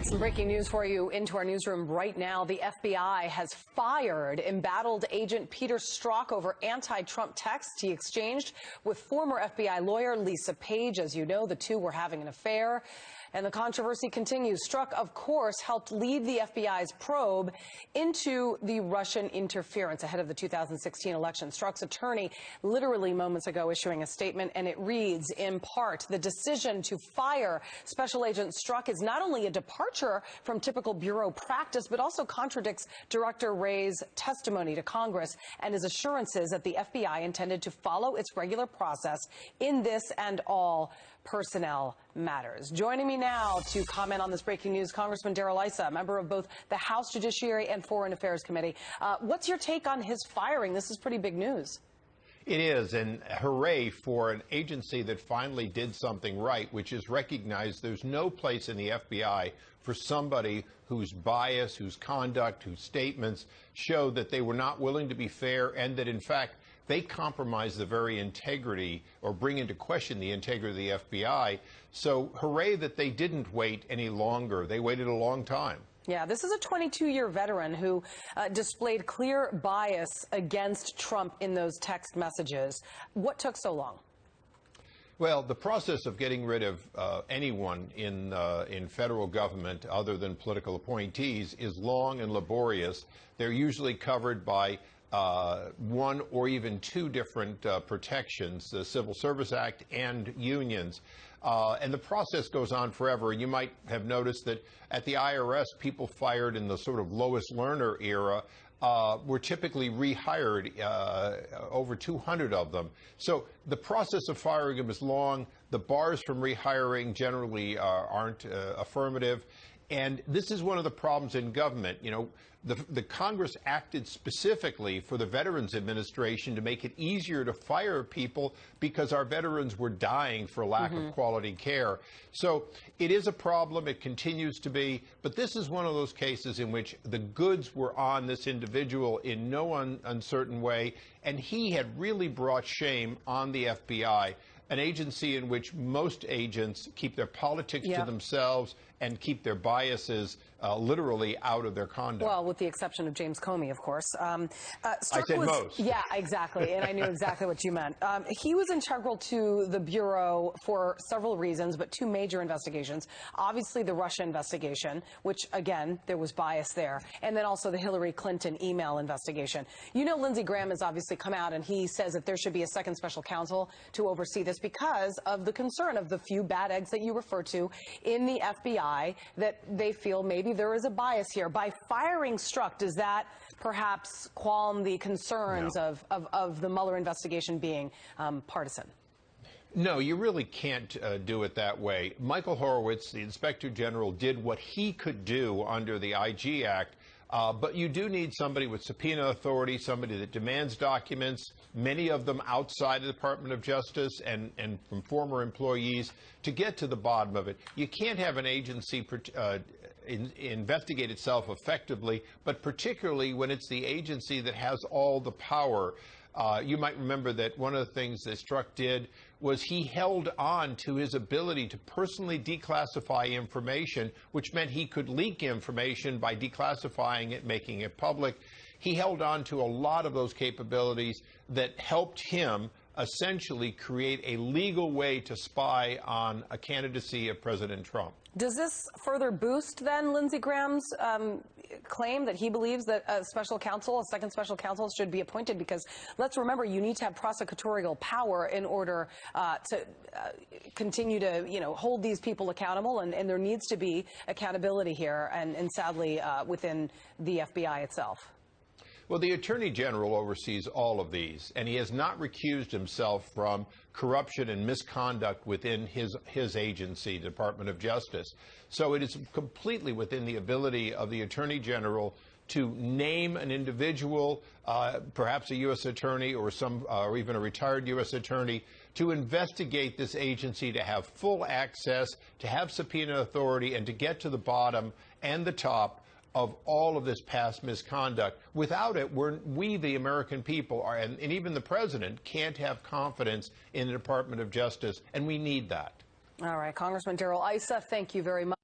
Some breaking news for you into our newsroom right now. The FBI has fired embattled agent Peter Strzok over anti-Trump texts he exchanged with former FBI lawyer Lisa Page. As you know, the two were having an affair. And the controversy continues. Strzok, of course, helped lead the FBI's probe into the Russian interference ahead of the 2016 election. Strzok's attorney literally moments ago issuing a statement, and it reads, in part, the decision to fire Special Agent Strzok is not only a departure from typical bureau practice, but also contradicts Director Wray's testimony to Congress and his assurances that the FBI intended to follow its regular process in this and all personnel matters. Joining me now to comment on this breaking news, Congressman Darrell Issa, a member of both the House Judiciary and Foreign Affairs Committee. What's your take on his firing? This is pretty big news. It is, and hooray for an agency that finally did something right, which is recognize there's no place in the FBI for somebody whose bias, whose conduct, whose statements show that they were not willing to be fair and that, in fact, they compromise the very integrity or bring into question the integrity of the FBI. So hooray that they didn't wait any longer. They waited a long time. Yeah, this is a 22-year veteran who displayed clear bias against Trump in those text messages. What took so long? Well, the process of getting rid of anyone in federal government other than political appointees is long and laborious. They're usually covered by one or even two different protections, the Civil Service Act and unions. And the process goes on forever. You might have noticed that at the IRS, people fired in the sort of Lois Lerner era were typically rehired, over 200 of them. So the process of firing them is long. The bars from rehiring generally aren't affirmative. And this is one of the problems in government. You know, the Congress acted specifically for the Veterans Administration to make it easier to fire people because our veterans were dying for lack of quality care. So it is a problem. It continues to be. But this is one of those cases in which the goods were on this individual in no uncertain way. And he had really brought shame on the FBI, an agency in which most agents keep their politics to themselves and keep their biases literally out of their conduct. Well, with the exception of James Comey, of course. I said most. Yeah, exactly, and I knew exactly what you meant. He was integral to the Bureau for several reasons, but two major investigations. Obviously, the Russia investigation, which, again, there was bias there, and then also the Hillary Clinton email investigation. You know, Lindsey Graham has obviously come out, and he says that there should be a second special counsel to oversee this because of the concern of the few bad eggs that you refer to in the FBI, that they feel maybe there is a bias here. By firing Strzok, does that perhaps qualm the concerns of the Mueller investigation being partisan? No, you really can't do it that way. Michael Horowitz, the Inspector General, did what he could do under the IG Act. But you do need somebody with subpoena authority, somebody that demands documents, many of them outside the Department of Justice and from former employees, to get to the bottom of it. You can't have an agency investigate itself effectively, but particularly when it's the agency that has all the power. You might remember that one of the things that Strzok did was he held on to his ability to personally declassify information, which meant he could leak information by declassifying it, making it public. He held on to a lot of those capabilities that helped him essentially create a legal way to spy on a candidacy of President Trump. Does this further boost, then, Lindsey Graham's claim that he believes that a special counsel, a second special counsel, should be appointed? Because let's remember, you need to have prosecutorial power in order to continue to, hold these people accountable, and there needs to be accountability here, and sadly, within the FBI itself. Well, the Attorney General oversees all of these, and he has not recused himself from corruption and misconduct within his agency, Department of Justice. So it is completely within the ability of the Attorney General to name an individual, perhaps a U.S. attorney or even a retired U.S. attorney, to investigate this agency, to have full access, to have subpoena authority, and to get to the bottom and the top of all of this past misconduct. Without it, we, the American people, and even the president, can't have confidence in the Department of Justice, and we need that. All right, Congressman Darrell Issa, thank you very much.